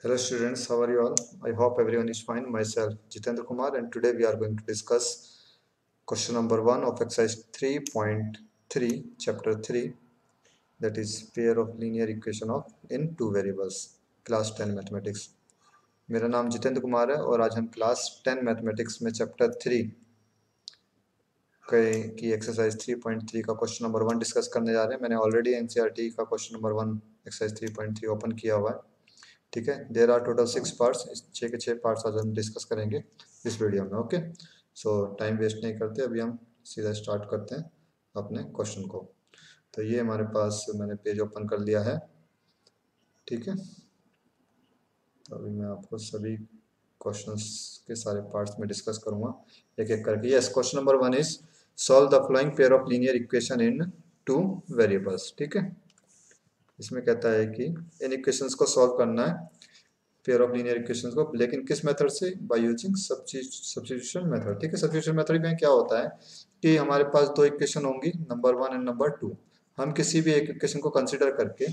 Hello students, how are you all? I hope everyone is fine. Myself Jitendra Kumar, and today we are going to discuss question number 1 of exercise 3.3 chapter 3, that is pair of linear equation of in two variables, class 10 mathematics. मेरा नाम जितेंद्र कुमार है और आज हम class 10 mathematics में chapter 3 की exercise 3.3 का question number 1 discuss करने जा रहे हैं। मैंने ऑलरेडी एनसीईआरटी का क्वेश्चन नंबर 1 एक्सरसाइज 3.3 ओपन किया हुआ है। ठीक है, देर आर टोटल 6 पार्ट्स, इस 6 के 6 पार्ट्स आज हम डिस्कस करेंगे इस वीडियो में। ओके, सो टाइम वेस्ट नहीं करते, अभी हम सीधा स्टार्ट करते हैं अपने क्वेश्चन को। तो ये हमारे पास मैंने पेज ओपन कर लिया है। ठीक है, तो अभी मैं आपको सभी क्वेश्चंस के सारे पार्ट्स में डिस्कस करूंगा एक एक करके। Yes, question number 1 is solve the following pair of linear equation in two variables. ठीक है, इसमें कहता है कि इन इक्वेशंस को सॉल्व करना है, पेयर ऑफ लीनियर इक्वेशंस को, लेकिन किस मेथड से? By using substitution method. ठीक है, सब्स्टिट्यूशन मेथड में क्या होता है कि हमारे पास दो इक्वेशन होंगी, नंबर 1 एंड नंबर 2। हम किसी भी एक इक्वेशन को कंसिडर करके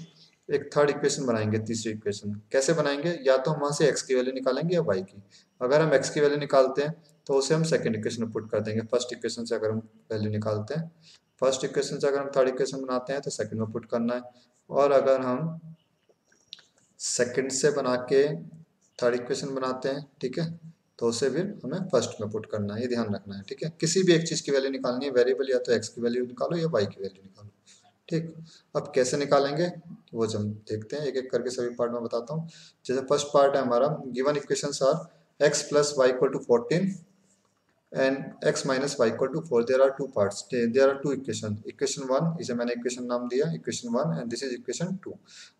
एक थर्ड इक्वेशन बनाएंगे, तीसरी इक्वेशन। कैसे बनाएंगे? या तो हम वहां से एक्स की वैल्यू निकालेंगे या वाई की। अगर हम एक्स की वैल्यू निकालते हैं तो उसे हम सेकंड इक्वेशन में पुट कर देंगे। फर्स्ट इक्वेशन से अगर हम वैल्यू निकालते हैं, फर्स्ट इक्वेशन से अगर हम थर्ड इक्वेशन बनाते हैं तो सेकंड में पुट करना है। और अगर हम सेकंड से बना के थर्ड इक्वेशन बनाते हैं, ठीक है, तो उसे भी हमें फर्स्ट में पुट करना है, ये ध्यान रखना है। ठीक है, किसी भी एक चीज की वैल्यू निकालनी है, वेरिएबल या तो एक्स की वैल्यू निकालो या वाई की वैल्यू निकालो। ठीक, अब कैसे निकालेंगे वो जब देखते हैं, एक एक करके सभी पार्ट में बताता हूँ। जैसे फर्स्ट पार्ट है हमारा, given equations are x plus y equal to 14 and x minus y equal to 4. There are two parts, there are two equation. Equation 1 इसे मैंने इक्वेशन नाम दिया equation 1 and this is equation 2।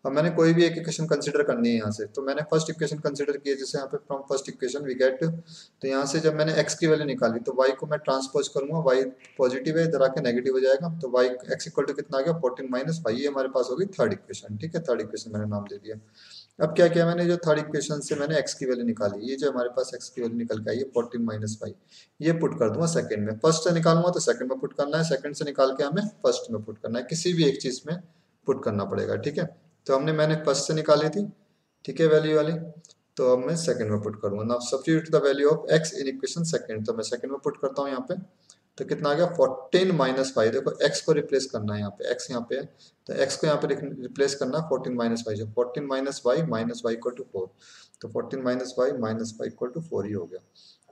अब मैंने कोई भी एक इक्वेशन कंसीडर करनी है यहाँ से, तो मैंने फर्स्ट इक्वेशन कंसीडर की है, जैसे यहाँ पे from first equation we get, तो यहाँ से जब मैंने x की वैल्यू निकाली तो y को मैं ट्रांसपोज करूंगा, y पॉजिटिव है, इधर आके नेगेटिव हो जाएगा, तो y x इक्वल टू कितना आ गया 14 माइनस y, ये हमारे पास होगी थर्ड इक्वेशन। ठीक है, थर्ड इक्वेशन मैंने नाम दे दिया। अब क्या किया मैंने, जो थर्ड इक्वेशन से मैंने x की वैल्यू निकाली, ये जो हमारे पास x की वैल्यू निकल के आई है 14 माइनस वाई, ये पुट कर दूंगा सेकंड में। फर्स्ट से निकालूंगा तो सेकंड में पुट करना है, सेकंड से निकाल के हमें फर्स्ट में पुट करना है, किसी भी एक चीज में पुट करना पड़ेगा। ठीक है, तो मैंने फर्स्ट से निकाली थी, ठीक है, वैल्यू वाली, तो अब मैं सेकंड में पुट करूंगा। Now substitute the value of x in equation second, तो मैं सेकंड में पुट करता हूँ यहाँ पे, तो कितना आ गया 14 माइनस वाई। देखो x को रिप्लेस करना है, यहाँ पे x यहाँ पे है, तो x को यहाँ पे रिप्लेस करना है 14 माइनस वाई, जो 14 minus y minus Y equal to 4, तो 14 माइनस वाई इक्वल टू 4 ही हो गया।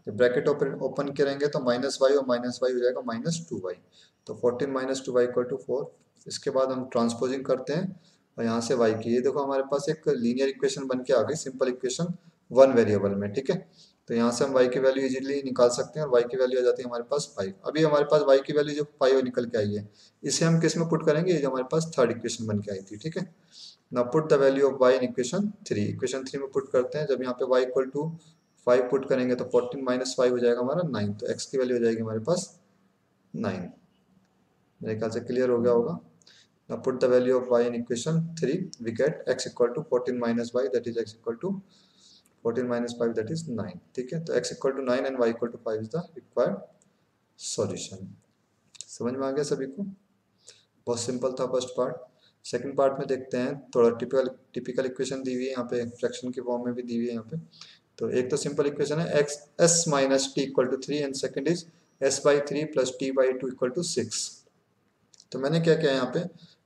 जब ब्रैकेट ओपन करेंगे तो माइनस वाई और माइनस वाई हो जाएगा माइनस 2y, तो 14 माइनस 2y इक्वल टू 4। इसके बाद हम ट्रांसपोजिंग करते हैं और यहाँ से y की, ये देखो हमारे पास एक लीनियर इक्वेशन बन के आ गई, सिंपल इक्वेशन वन वेरिएबल में। ठीक है, तो यहाँ से हम y की वैल्यू इजीली निकाल सकते हैं और y की वैल्यू आ जाती है हमारे पास 5। अभी हमारे पास y की वैल्यू जो 5 निकल के आई है, इसे हम किस में पुट करेंगे? ये जो हमारे पास थर्ड इक्वेशन बन के आई थी। ठीक है, now put the value of y in equation 3, equation 3 में पुट करते हैं। जब यहाँ पे y इक्वल टू 5 पुट करेंगे तो 14 माइनस 5 हो जाएगा हमारा 9, तो x की वैल्यू हो जाएगी हमारे पास 9। मेरे ख्याल से क्लियर हो गया होगा। Now put the value of y in equation 3, we get x equal to 14 minus y, that is x equal to 14 minus 5, that is 9। ठीक है, तो x equal to 9 and y equal to 5 is the required solution। समझ में आ गया सभी को? बहुत simple था फर्स्ट पार्ट। सेकंड पार्ट में देखते हैं, थोड़ा टिपिकल इक्वेशन दी हुई है यहाँ पे, फ्रैक्शन की फॉर्म में भी दी हुई है यहाँ पे। तो एक तो सिंपल इक्वेशन है x s minus t equal to 3 and second is s by 3 plus T by 2 equal to 6। तो मैंने क्या किया यहाँ पे,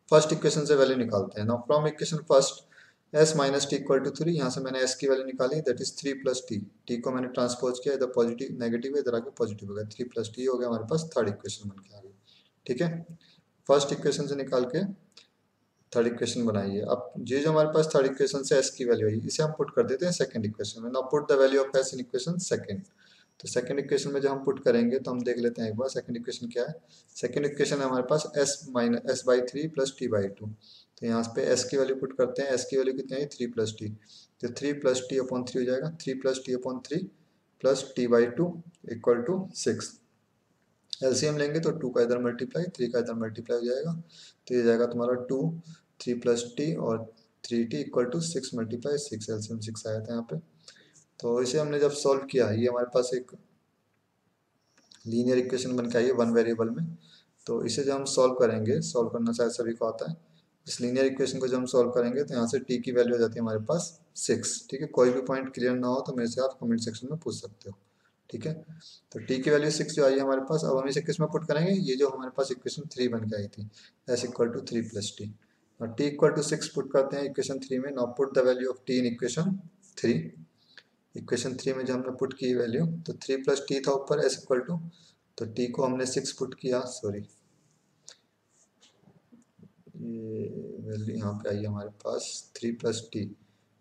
फर्स्ट इक्वेशन से वैल्यू निकालते हैं। Now from equation first s minus t equal to 3, यहाँ से मैंने एस की वैल्यू निकाली, that is 3 plus t, t को मैंने ट्रांसपोज किया, इधर पॉजिटिव नेगेटिव है, इधर आके पॉजिटिव हो गया, 3 प्लस टी हो गया हमारे पास, थर्ड इक्वेशन बन के आ गई। ठीक है, फर्स्ट इक्वेशन से निकाल के थर्ड इक्वेशन बनाइए। अब ये जो हमारे पास थर्ड इक्वेशन से एस की वैल्यू आई, इसे हम पुट कर देते हैं सेकंड इक्वेशन में। Now put the value of S in equation second, तो सेकंड इक्वेशन में जब हम पुट करेंगे तो हम देख लेते हैं एक बार सेकंड इक्वेशन क्या है। सेकंड इक्वेशन है हमारे पास S minus S by 3 plus T by 2, तो यहाँ पे एस की वैल्यू पुट करते हैं। एस की वैल्यू कितनी आई 3 प्लस टी, तो 3 प्लस टी अपॉन 3 हो जाएगा, 3 plus t upon 3 plus T by 2 equal to 6। LCM लेंगे तो 2 का इधर मल्टीप्लाई 3 का इधर मल्टीप्लाई हो जाएगा, तो ये जाएगा तुम्हारा 2 3 प्लस टी और 3t equal to 6 multiply 6, LCM 6 आया था यहाँ पे। तो इसे हमने जब सॉल्व किया, ये हमारे पास एक लीनियर इक्वेशन बन के आई है वन वेरिएबल में। तो इसे जब हम सॉल्व करेंगे, सॉल्व करना शायद सभी को आता है, इस लीनियर इक्वेशन को जब हम सॉल्व करेंगे तो यहाँ से t की वैल्यू हो जाती है हमारे पास 6। ठीक है, कोई भी पॉइंट क्लियर ना हो तो मेरे से आप कमेंट सेक्शन में पूछ सकते हो। ठीक है, तो t की वैल्यू 6 जो आई है हमारे पास, अब हम इसे किस में पुट करेंगे, ये जो हमारे पास इक्वेशन 3 बन के आई थी, s equal to 3 plus t, और t इक्वल टू 6 पुट करते हैं इक्वेशन 3 में। Now put the value of t in equation 3। Equation 3 में जो हमने पुट की वैल्यू, तो 3 प्लस टी था ऊपर, s इक्वल टू, तो t को हमने 6 पुट किया, सॉरी ये वैल्यू यहाँ पे आई है हमारे पास 3 प्लस टी,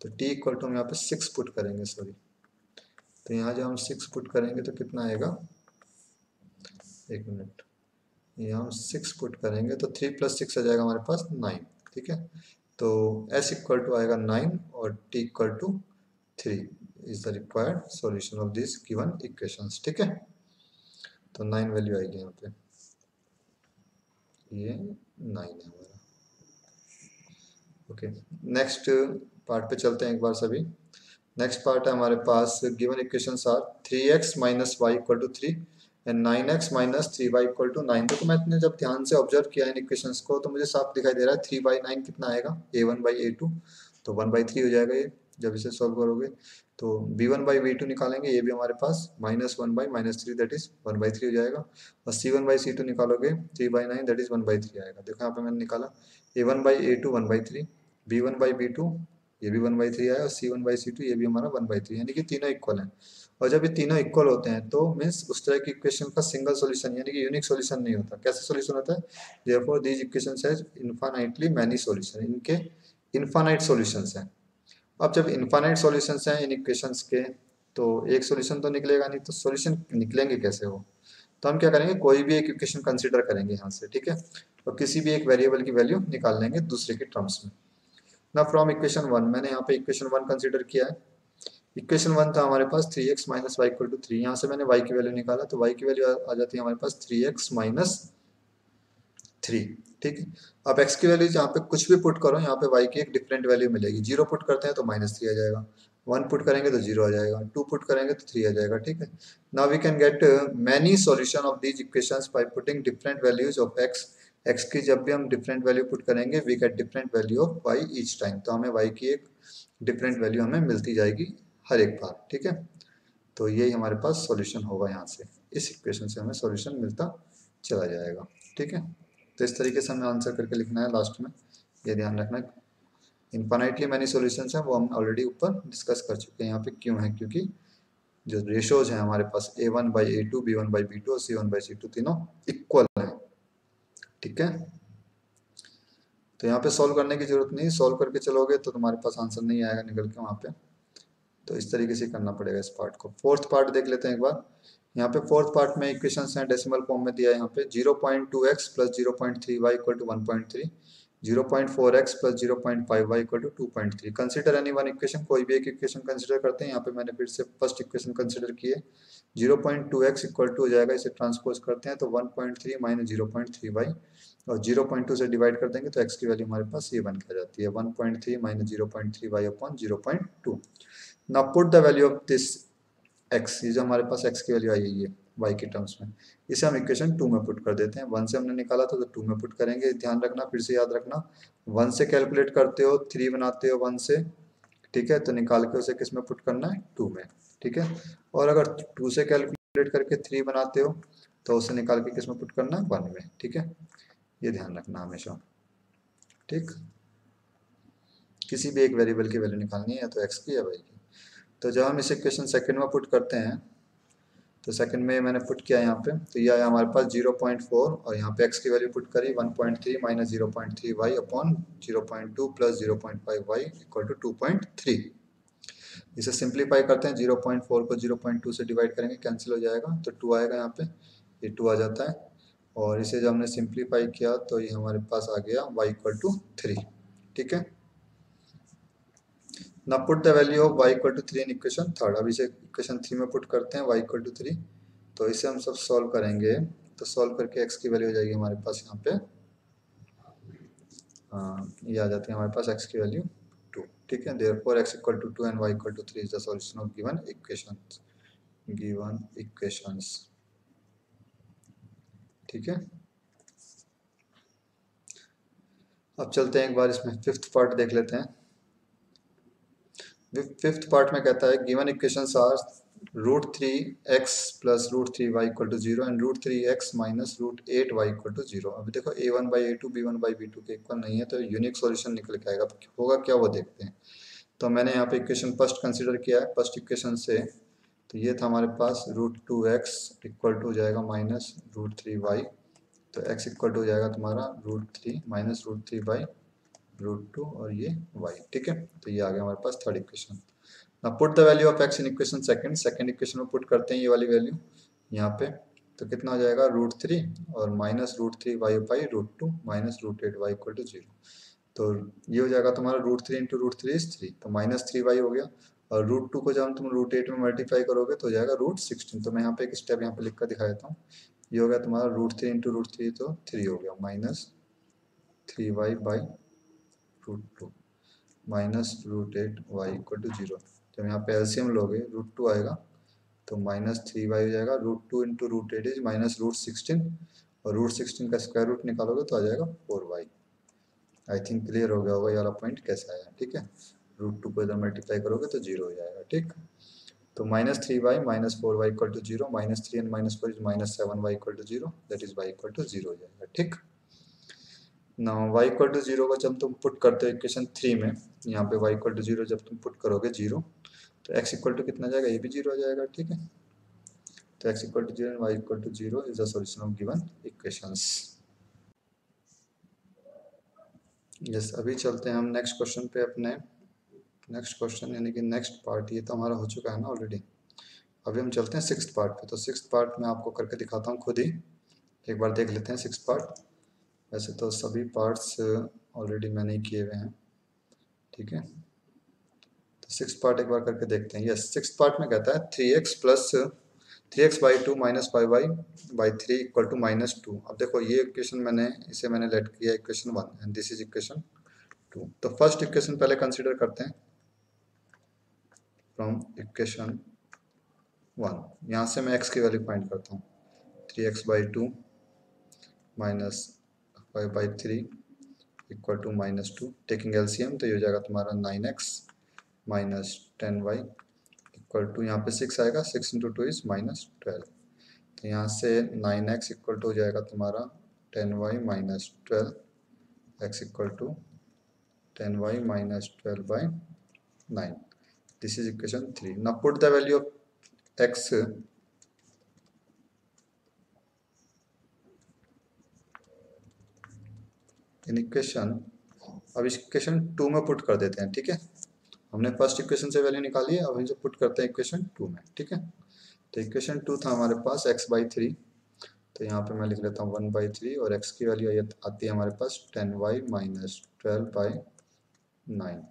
तो t इक्वल टू हम यहाँ पे 6 पुट करेंगे, सॉरी, तो यहाँ जो हम 6 पुट करेंगे तो कितना आएगा, एक मिनट, यहाँ हम 6 पुट करेंगे तो 3 प्लस 6 आ जाएगा हमारे पास 9। ठीक है, तो s इक्वल टू आएगा 9 और t equal to 3 is the required solution of this given equations. ठीक है, तो 9 वैल्यू आएगी यहाँ पे, ये 9 है हमारा। ओके, नेक्स्ट पार्ट पे चलते हैं एक बार सभी। नेक्स्ट पार्ट है हमारे पास, given equations are 3x minus Y equal to 3 and 9x minus 3y equal to 9। देखो मैंने जब ध्यान से ऑब्जर्व किया इन इक्वेशंस को तो मुझे साफ दिखाई दे रहा है 3/9 कितना आएगा, a1/a2, तो 1/3 हो जाएगा ये जब इसे सॉल्व करोगे। तो b1/b2 निकालेंगे, ये भी हमारे पास -1/-3 दैट इज 1/3 हो जाएगा, और c1/c2 निकालोगे 3/9 दैट इज 1/3 आएगा। देखो यहाँ पे मैंने निकाला a1/a2 1/3, b1/b2 ये भी 1/3 आया, और c1/c2 ये भी हमारा 1/3, यानी कि तीनों इक्वल हैं। और जब ये तीनों इक्वल होते हैं तो मीन्स उस तरह की इक्वेशन का सिंगल सॉल्यूशन यानी कि यूनिक सॉल्यूशन नहीं होता। कैसे सॉल्यूशन होता है, therefore these equations has infinitely many solution, इनके इनफाइनाइट सॉल्यूशंस हैं। अब जब इनफाइनाइट सॉल्यूशंस हैं इन इक्वेशंस के, तो एक सॉल्यूशन तो निकलेगा नहीं, तो सॉल्यूशन निकलेंगे कैसे वो, तो हम क्या करेंगे, कोई भी एक इक्वेशन कंसीडर करेंगे यहाँ से। ठीक है, और किसी भी एक वेरिएबल की वैल्यू निकाल लेंगे दूसरे के टर्म्स में। ना फ्रॉम इक्वेशन 1, मैंने यहाँ पे इक्वेशन 1 कंसीडर किया है। इक्वेशन 1 था हमारे पास 3x minus Y equal to 3, यहाँ से मैंने y की वैल्यू निकाला, तो y की वैल्यू आ जाती है हमारे पास 3x माइनस 3। ठीक है, अब x की वैल्यू जहाँ पे कुछ भी पुट करो, यहाँ पे y की एक डिफरेंट वैल्यू मिलेगी। 0 पुट करते हैं तो -3 आ जाएगा, 1 पुट करेंगे तो 0 आ जाएगा, 2 पुट करेंगे तो 3 आ जाएगा। ठीक है, now we can get many solution of these equations by putting different values of x की जब भी हम डिफरेंट वैल्यू पुट करेंगे we get different value of y each time, तो हमें y की एक डिफरेंट वैल्यू हमें मिलती जाएगी हर एक बार। ठीक है, तो यही हमारे पास सॉल्यूशन होगा, यहाँ से इस इक्वेशन से हमें सॉल्यूशन मिलता चला जाएगा। ठीक है, तो इस तरीके से हमें आंसर करके लिखना है लास्ट में, ये ध्यान रखना। इनफाइनाइटली मैनी सॉल्यूशंस हैं वो हम ऑलरेडी ऊपर डिस्कस कर चुके हैं। यहाँ पे क्यों है, क्योंकि जो रेशोज हैं हमारे पास a1/a2, b1/b2 और c1/c2 तीनों इक्वल हैं। ठीक है, तो यहाँ पे सॉल्व करने की जरूरत नहीं, सॉल्व करके चलोगे तो तुम्हारे पास आंसर नहीं आएगा निकल के वहाँ पे, तो इस तरीके से करना पड़ेगा इस पार्ट को। फोर्थ पार्ट देख लेते हैं एक बार। यहाँ पे फोर्थ पार्ट में इक्वेशंस हैं डेसिमल फॉर्म में दिया है। यहाँ पे 0.2x plus 0.3y equal to 1.3, 0.4x plus 0.5y equal to 2.3। Consider any one equation, कोई भी एक इक्वेशन कंसिडर करते हैं। यहाँ पे मैंने फिर से फर्स्ट इक्वेशन कंसिडर की है, 0.2x इक्वल टू हो जाएगा, इसे ट्रांसपोज करते हैं तो 1.3 माइनस 0.3y, और 0.2 से डिवाइड कर देंगे तो x की वैल्यू हमारे पास ये बन के आ जाती है 1.3 minus 0.3y upon 0.2। Now put the value of this x, ये जो हमारे पास x की वैल्यू आई है ये y के टर्म्स में, इसे हम इक्वेशन 2 में पुट कर देते हैं। 1 से हमने निकाला था तो 2 में पुट करेंगे। ध्यान रखना, फिर से याद रखना, 1 से कैलकुलेट करते हो 3 बनाते हो 1 से, ठीक है, तो निकाल के उसे किस में पुट करना है, 2 में। ठीक है, और अगर 2 से कैलकुलेट करके 3 बनाते हो तो उसे निकाल के किस में पुट करना है, 1 में। ठीक है, ये ध्यान रखना हमेशा। ठीक, किसी भी एक वेरिएबल की वैल्यू निकालनी है, या तो x की या y की। तो जब हम इस इक्वेशन सेकंड में पुट करते हैं, तो सेकंड में मैंने पुट किया यहाँ पे, तो ये आया हमारे पास 0.4, और यहाँ पे x की वैल्यू पुट करी 1.3 minus 0.3y upon 0.2 plus 0.5y equal to 2.3। इसे सिंप्लीफाई करते हैं, 0.4 को 0.2 से डिवाइड करेंगे, कैंसिल हो जाएगा, तो 2 आएगा यहाँ पे, ये 2 आ जाता है। और इसे जब हमने सिंप्लीफाई किया तो ये हमारे पास आ गया y इक्वल टू 3। ठीक है, ना put the value of y equal to 3 in equation third. अब इसे इक्वेशन 3 में पुट करते हैं y इक्वल टू 3, तो इसे हम सब सॉल्व करेंगे, तो सॉल्व करके x की वैल्यू हो जाएगी हमारे पास यहाँ पे, ये आ जाती है हमारे पास x की वैल्यू 2। ठीक है, therefore x equal to 2 and y equal to 3 is the solution of given equations. ठीक है, अब चलते हैं एक बार इसमें फिफ्थ पार्ट देख लेते हैं। फिफ्थ पार्ट में कहता है given equations are √3x plus √3y equal to 0 and √3x minus √8y equal to 0। अभी देखो a1/a2 b1/b2 के इक्वल नहीं है तो यूनिक सॉल्यूशन निकल के आएगा, होगा क्या वो देखते हैं। तो मैंने यहाँ पे इक्वेशन फर्स्ट कंसीडर किया है। फर्स्ट इक्वेशन से तो ये था हमारे पास √2x इक्वल टू हो जाएगा माइनस √3y, तो x इक्वल टू हो जाएगा तुम्हारा √3 माइनस √3/√2 और ये y। ठीक है, तो ये आ गया हमारे पास थर्ड इक्वेशन। ना put the value of x in equation second equation में पुट करते हैं ये वाली वैल्यू यहाँ पे, तो कितना हो जाएगा √3 और minus √3y/√2 minus √8y equal to 0। तो ये हो जाएगा तुम्हारा √3 इंटू √3 इज 3, तो -3y हो गया। और √2 को जब तुम √8 में मल्टीप्लाई करोगे तो हो जाएगा √16। तो मैं यहाँ पे एक स्टेप यहाँ पे लिख कर दिखा देता हूँ। ये हो गया तुम्हारा √3 इंटू √3 तो 3 हो गया, -3y/√2 minus √8y equal to 0। जब यहाँ पे एलसीएम लोगे √2 आएगा तो -3y हो जाएगा। √2 इंटू √8 इज -√16 और √16 का स्क्वायर रूट निकालोगे तो आ जाएगा 4y। आई थिंक क्लियर हो गया होगा ये वाला पॉइंट कैसा आया। ठीक है, √2 को इधर मल्टीप्लाई करोगे तो 0 हो जाएगा। ठीक, तो -3y -4y equal to 0, -3 and -4 is -7y equal to 0, that is y equal to 0 हो जाएगा। ठीक, ना y इक्वल टू 0 को जब तुम पुट करते हो इक्वेशन 3 में, यहाँ पे y इक्वल टू 0 जब तुम पुट करोगे 0, तो x इक्वल टू कितना जाएगा, ये भी 0 हो जाएगा। ठीक है, तो x equal to 0 and y equal to 0 is the solution of given equations. Yes, अभी चलते हैं हम नेक्स्ट क्वेश्चन पे अपने। नेक्स्ट क्वेश्चन यानी कि नेक्स्ट पार्ट ये तो हमारा हो चुका है ना ऑलरेडी। अभी हम चलते हैं सिक्स्थ पार्ट पे। तो सिक्स्थ पार्ट में आपको करके दिखाता हूँ खुद ही, एक बार देख लेते हैं सिक्स्थ पार्ट। वैसे तो सभी पार्ट्स ऑलरेडी मैंने ही किए हुए हैं। ठीक है, तो सिक्स्थ पार्ट एक बार करके देखते हैं। यस, सिक्स्थ पार्ट में कहता है 3x/2 minus 5y/3 equal to -2। अब देखो ये इक्वेशन इसे मैंने लेट किया equation 1 and this is equation 2। तो फर्स्ट इक्वेशन पहले कंसीडर करते हैं फ्रॉम इक्वेशन 1। यहाँ से मैं x की वैल्यू फाइंड करता हूँ। 3x/2 minus 5/3 equal to -2, taking LCM तो ये हो जाएगा तुम्हारा 9x minus 10y equal to, यहाँ पे 6 आएगा, 6 इंटू 2 इज -12। तो यहाँ से 9x इक्वल टू हो जाएगा तुम्हारा 10y minus 12, x equal to 10y minus 12/9। This is equation 3। Now put the value of x in equation. अब इक्वेशन 2 में पुट कर देते हैं। ठीक है, हमने फर्स्ट इक्वेशन से वैल्यू निकाली है, अब इसे पुट करते हैं इक्वेशन 2 में। ठीक है, तो इक्वेशन 2 था हमारे पास x/3, तो यहाँ पे मैं लिख लेता हूँ 1/3 और x की वैल्यू आती है हमारे पास 10y माइनस 12/9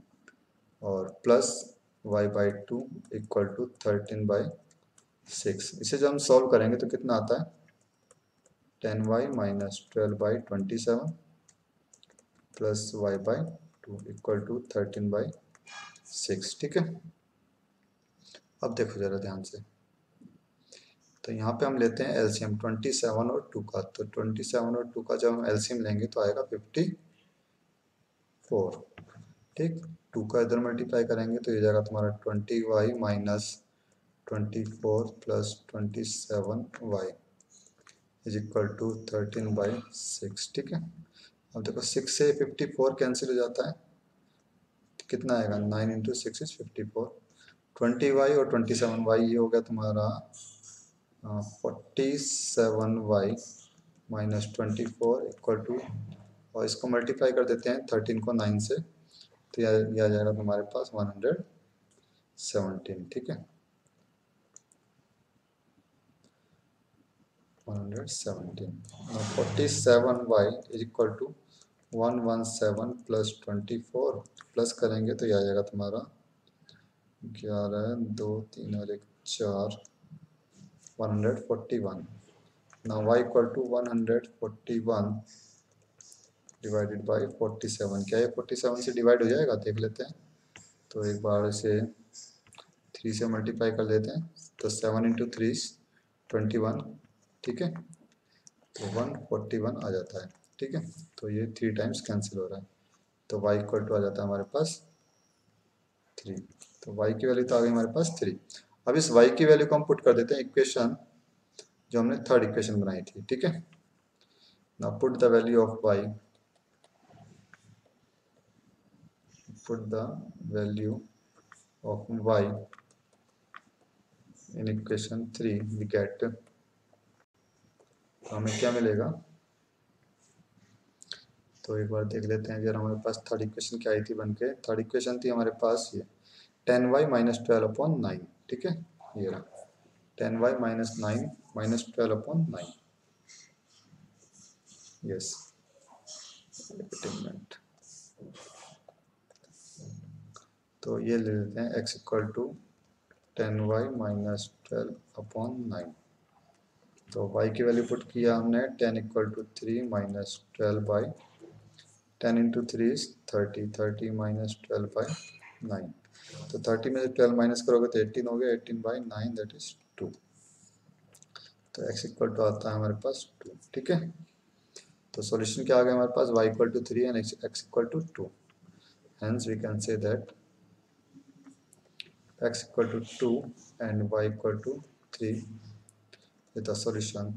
और प्लस y/2 इक्वल टू 13/6। इसे जब हम सॉल्व करेंगे तो कितना आता है, 10y minus 12/27 plus y/2 equal to 13/6। ठीक है, अब देखो जरा ध्यान से। तो यहाँ पे हम लेते हैं एलसीएम 27 और 2 का। तो 27 और 2 का जब हम एलसीएम लेंगे तो आएगा 54। ठीक, 2 का इधर मल्टीप्लाई करेंगे तो ये जाएगा तुम्हारा 20y minus 24 plus 27y is equal to 13/6। ठीक है, अब देखो 6 से 54 कैंसिल हो जाता है, कितना आएगा, 9 इंटू 6 इज 54। 20y और 27y ये हो गया तुम्हारा 47y माइनस 24 इक्वल टू, और इसको मल्टीप्लाई कर देते हैं 13 को 9 से, तो यह आ जाएगा तुम्हारे पास 117। ठीक है, 117। 47y is equal to 117 plus 24 plus करेंगे तो यह आ जाएगा तुम्हारा 11, 2, 3 और 1 4, 141। Now y equal to 141 divided by 47। क्या ये 47 से डिवाइड हो जाएगा, देख लेते हैं। तो एक बार इसे 3 से मल्टीप्लाई कर लेते हैं, तो 7 इंटू 3 21। ठीक है, तो 141 आ जाता है। ठीक है, तो ये 3 टाइम्स कैंसिल हो रहा है। तो y इक्वल टू आ जाता है हमारे पास 3। तो y की वैल्यू तो आ गई हमारे पास 3। अब इस y की वैल्यू को हम पुट कर देते हैं इक्वेशन जो हमने थर्ड इक्वेशन बनाई थी, ठीक है। Now put the value of y, put the value of y in equation 3, we get, तो हमें क्या मिलेगा, तो एक बार देख लेते हैं जरा हमारे पास थर्ड इक्वेशन क्या आई थी बनके। थर्ड इक्वेशन थी हमारे पास ये 10y माइनस 12/9, ठीक है, ये रहा 10y माइनस 9 माइनस 12/9, यस, तो ये ले लेते हैं x equal to 10y minus 12/9। तो y की वैल्यू पुट किया हमने 10 equal to 3 minus 12/10 into 3 is 30, 30 minus 12/9। तो 30 में से 12 माइनस करोगे तो 18 हो गया, 18/9 दैट इज 2। तो x इक्वल टू आता है हमारे पास 2, ठीक है। तो सॉल्यूशन क्या आ गया हमारे पास, y equal to 3 and x equal to 2। Hence we can say that x equal to 2 and y equal to 3 is the solution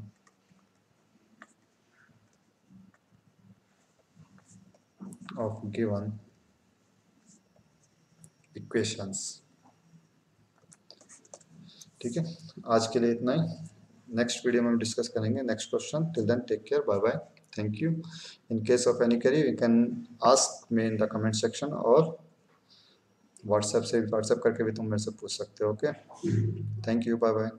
of given equations, ठीक है। आज के लिए इतना ही, नेक्स्ट वीडियो में हम डिस्कस करेंगे next question. Till then take care, bye bye, thank you. In case of any query you can ask me in the comment section, और व्हाट्सएप करके भी तुम मेरे से पूछ सकते हो, okay. Thank you, bye bye.